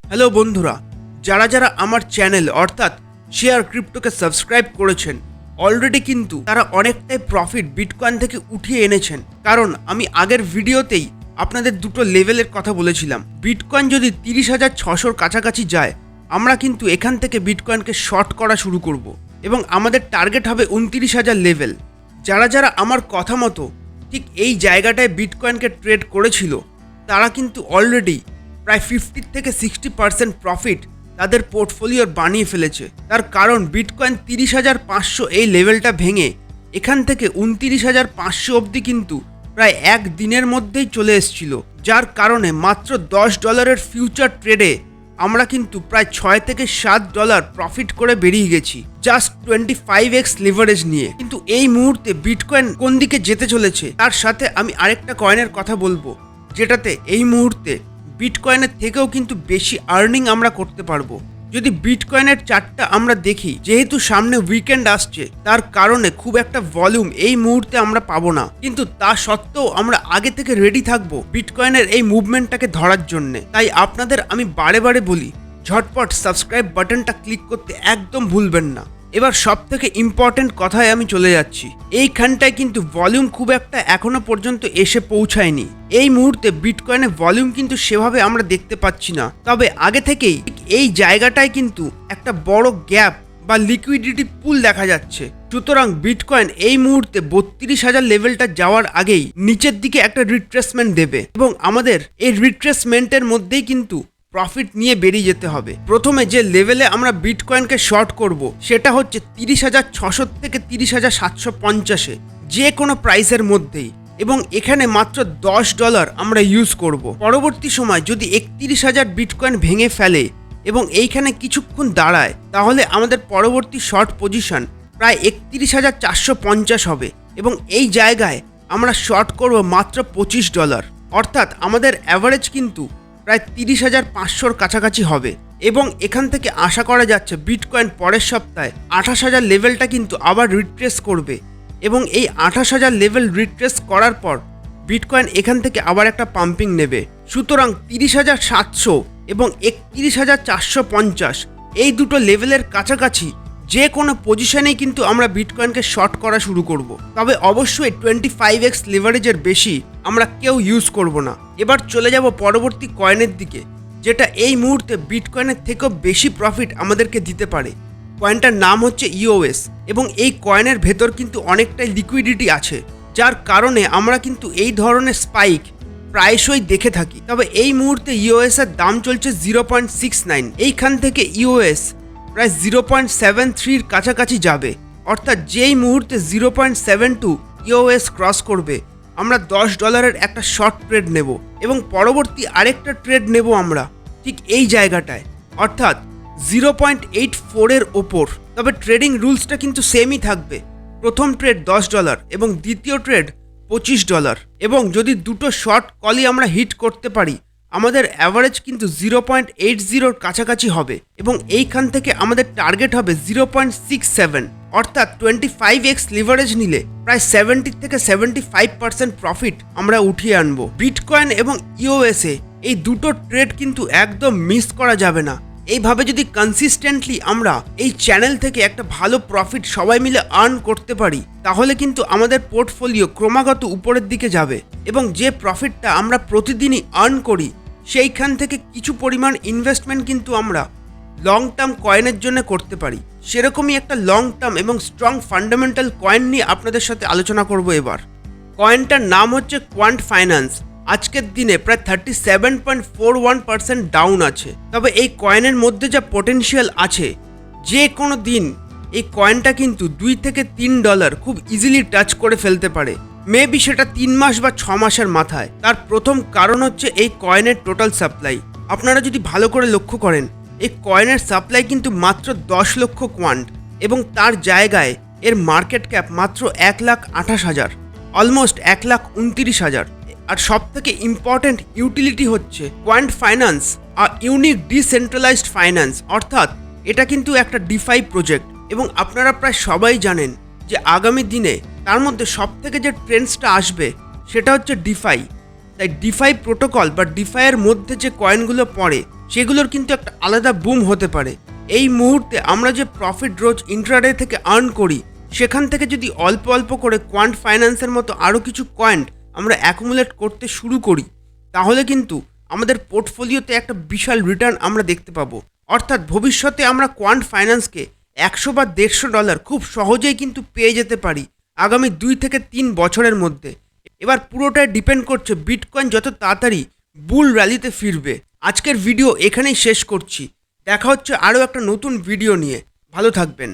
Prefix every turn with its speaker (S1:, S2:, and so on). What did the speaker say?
S1: Hello বন্ধুরা, যারা যারা আমার চ্যানেল অর্থাৎ শেয়ার ক্রিপ্টোকে সাবস্ক্রাইব করেছেন অলরেডি কিন্তু তারা অনেকটাই প্রফিট বিটকয়েন থেকে উঠিয়ে এনেছেন। কারণ আমি আগের ভিডিওতেই আপনাদের দুটো লেভেলের কথা বলেছিলাম। বিটকয়েন যদি 30,600 কাছাকাছি যায়, আমরা কিন্তু এখান থেকে বিটকয়েনকে শর্ট করা শুরু করব এবং আমাদের টার্গেট হবে 29,000 লেভেল। যারা যারা আমার কথা মতো ঠিক এই জায়গাটায় বিটকয়েনকে ট্রেড করেছিল তারা কিন্তু অলরেডি প্রায় 50 থেকে 60% প্রফিট তাদের পোর্টফোলিওর বানিয়ে ফেলেছে। তার কারণ বিটকয়েন 30,500 এই লেভেলটা ভেঙে এখান থেকে 29,500 অবধি কিন্তু প্রায় এক দিনের মধ্যেই চলে এসেছিল, যার কারণে মাত্র $10 ফিউচার ট্রেডে আমরা কিন্তু প্রায় $6 থেকে $7 প্রফিট করে বেরিয়ে গেছি, জাস্ট 25x লিভারেজ নিয়ে। কিন্তু এই মুহূর্তে বিটকয়েন কোন দিকে যেতে চলেছে তার সাথে আমি আরেকটা কয়েনের কথা বলবো, যেটাতে এই মুহূর্তে বিটকয়েনের থেকেও কিন্তু বেশি আর্নিং আমরা করতে পারবো। যদি বিটকয়েনের চার্টটা আমরা দেখি, যেহেতু সামনে উইকেন্ড আসছে তার কারণে খুব একটা ভলিউম এই মুহূর্তে আমরা পাবো না, কিন্তু তা সত্ত্বেও আমরা আগে থেকে রেডি থাকবো বিটকয়েনের এই মুভমেন্টটাকে ধরার জন্য। তাই আপনাদের আমি বারে বারে বলি, ঝটপট সাবস্ক্রাইব বাটনটা ক্লিক করতে একদম ভুলবেন না। এবার সব থেকে ইম্পর্টেন্ট কথায় আমি চলে যাচ্ছি। এইখানটায় কিন্তু ভলিউম খুব একটা এখনো পর্যন্ত এসে পৌঁছায়নি। এই মুহূর্তে বিটকয়েনে ভলিউম কিন্তু সেভাবে আমরা দেখতে পাচ্ছি না, তবে আগে থেকেই এই জায়গাটায় কিন্তু একটা বড় গ্যাপ বা লিকুইডিটি পুল দেখা যাচ্ছে। সুতরাং বিটকয়েন এই মুহূর্তে 32,000 লেভেলটা যাওয়ার আগেই নিচের দিকে একটা রিট্রেসমেন্ট দেবে এবং আমাদের এই রিট্রেসমেন্টের মধ্যেই কিন্তু প্রফিট নিয়ে বেরিয়ে যেতে হবে। প্রথমে যে লেভেলে আমরা বিটকয়েনকে শর্ট করব সেটা হচ্ছে 30,600 থেকে 30,750-এ, যে কোনো প্রাইসের মধ্যেই, এবং এখানে মাত্র $10 আমরা ইউজ করব। পরবর্তী সময় যদি 31,000 বিটকয়েন ভেঙে ফেলে এবং এইখানে কিছুক্ষণ দাঁড়ায়, তাহলে আমাদের পরবর্তী শর্ট পজিশন প্রায় 31,450 হবে এবং এই জায়গায় আমরা শর্ট করব মাত্র $25। অর্থাৎ আমাদের অ্যাভারেজ কিন্তু প্রায় 30,500-র কাছাকাছি হবে এবং এখান থেকে আশা করা যাচ্ছে বিটকয়েন পরের সপ্তাহে 28,000 লেভেলটা কিন্তু আবার রিট্রেস করবে এবং এই 28,000 লেভেল রিট্রেস করার পর বিটকয়েন এখান থেকে আবার একটা পাম্পিং নেবে। সুতরাং 30,700 এবং 31,450 এই দুটো লেভেলের কাছাকাছি যে কোনো পজিশনেই কিন্তু আমরা বিটকয়েনকে শর্ট করা শুরু করব। তবে অবশ্যই 25x লিভারেজের বেশি আমরা কেউ ইউজ করব না। এবার চলে যাব পরবর্তী কয়েনের দিকে, যেটা এই মুহূর্তে বিটকয়েনের থেকেও বেশি প্রফিট আমাদেরকে দিতে পারে। কয়েনটার নাম হচ্ছে ইওএস এবং এই কয়েনের ভেতর কিন্তু অনেকটাই লিকুইডিটি আছে, যার কারণে আমরা কিন্তু এই ধরনের স্পাইক প্রায়শই দেখে থাকি। তবে এই মুহূর্তে ইওএস এর দাম চলছে 0.69। এইখান থেকে ইওএস প্রায় 0.73-র কাছাকাছি যাবে। অর্থাৎ যেই মুহূর্তে 0.72 ইওএস ক্রস করবে, আমরা $10 একটা শর্ট ট্রেড নেব এবং পরবর্তী আরেকটা ট্রেড নেব আমরা ঠিক এই জায়গাটায়, অর্থাৎ 0.84-এর ওপর। তবে ট্রেডিং রুলসটা কিন্তু সেমই থাকবে। প্রথম ট্রেড $10 এবং দ্বিতীয় ট্রেড $25। এবং যদি দুটো শর্ট কলই আমরা হিট করতে পারি, আমাদের অ্যাভারেজ কিন্তু 0.80-র কাছাকাছি হবে এবং এইখান থেকে আমাদের টার্গেট হবে 0.67। অর্থাৎ 25x লিভারেজ নিলে প্রায় 70 থেকে 75% প্রফিট আমরা উঠিয়ে আনবো। বিটকয়েন এবং ইওএসএ এই দুটো ট্রেড কিন্তু একদম মিস করা যাবে না। এইভাবে যদি কনসিস্টেন্টলি আমরা এই চ্যানেল থেকে একটা ভালো প্রফিট সবাই মিলে আর্ন করতে পারি, তাহলে কিন্তু আমাদের পোর্টফোলিও ক্রমাগত উপরের দিকে যাবে এবং যে প্রফিটটা আমরা প্রতিদিনই আর্ন করি সেইখান থেকে কিছু পরিমাণ ইনভেস্টমেন্ট কিন্তু আমরা লং টার্ম কয়েনের জন্য করতে পারি। সেরকমই একটা লং টার্ম এবং স্ট্রং ফান্ডামেন্টাল কয়েন নিয়ে আপনাদের সাথে আলোচনা করব এবার। কয়েনটার নাম হচ্ছে কোয়ান্ট ফাইন্যান্স। আজকের দিনে প্রায় 37.41% ডাউন আছে। তবে এই কয়েনের মধ্যে যা পটেনশিয়াল আছে, যে কোনো দিন এই কয়েনটা কিন্তু $2 থেকে $3 খুব ইজিলি টাচ করে ফেলতে পারে। মেবি সেটা 3 মাস বা 6 মাসের মাথায়। তার প্রথম কারণ হচ্ছে এই কয়েনের টোটাল সাপ্লাই। আপনারা যদি ভালো করে লক্ষ্য করেন, এই কয়েনের সাপ্লাই কিন্তু মাত্র 10 লক্ষ কোয়ান্ট এবং তার জায়গায় এর মার্কেট ক্যাপ মাত্র 1,28,000, অলমোস্ট 1,29,000। আর সব থেকে ইম্পর্টেন্ট ইউটিলিটি হচ্ছে কোয়ান্ট ফাইন্যান্স আর ইউনিক ডিসেন্ট্রালাইজড ফাইন্যান্স, অর্থাৎ এটা কিন্তু একটা ডিফাই প্রজেক্ট এবং আপনারা প্রায় সবাই জানেন যে আগামী দিনে তার মধ্যে সব থেকে যে ট্রেন্ডসটা আসবে সেটা হচ্ছে ডিফাই। তাই ডিফাই প্রোটোকল বা ডিফাইয়ের মধ্যে যে কয়েনগুলো পড়ে সেগুলোর কিন্তু একটা আলাদা বুম হতে পারে। এই মুহূর্তে আমরা যে প্রফিট রোজ ইন্ট্রাডে থেকে আর্ন করি, সেখান থেকে যদি অল্প অল্প করে কোয়ান্ট ফাইন্যান্সের মতো আরও কিছু কয়েন আমরা অ্যাকুমুলেট করতে শুরু করি, তাহলে কিন্তু আমাদের পোর্টফোলিওতে একটা বিশাল রিটার্ন আমরা দেখতে পাবো। অর্থাৎ ভবিষ্যতে আমরা কোয়ান্ট ফাইন্যান্সকে 100 বা $150 খুব সহজেই কিন্তু পেয়ে যেতে পারি আগামী 2 থেকে 3 বছরের মধ্যে। এবার পুরোটাই ডিপেন্ড করছে বিটকয়েন যত তাড়াতাড়ি বুল র্যালিতে ফিরবে। আজকের ভিডিও এখানেই শেষ করছি। দেখা হচ্ছে আরও একটা নতুন ভিডিও নিয়ে। ভালো থাকবেন।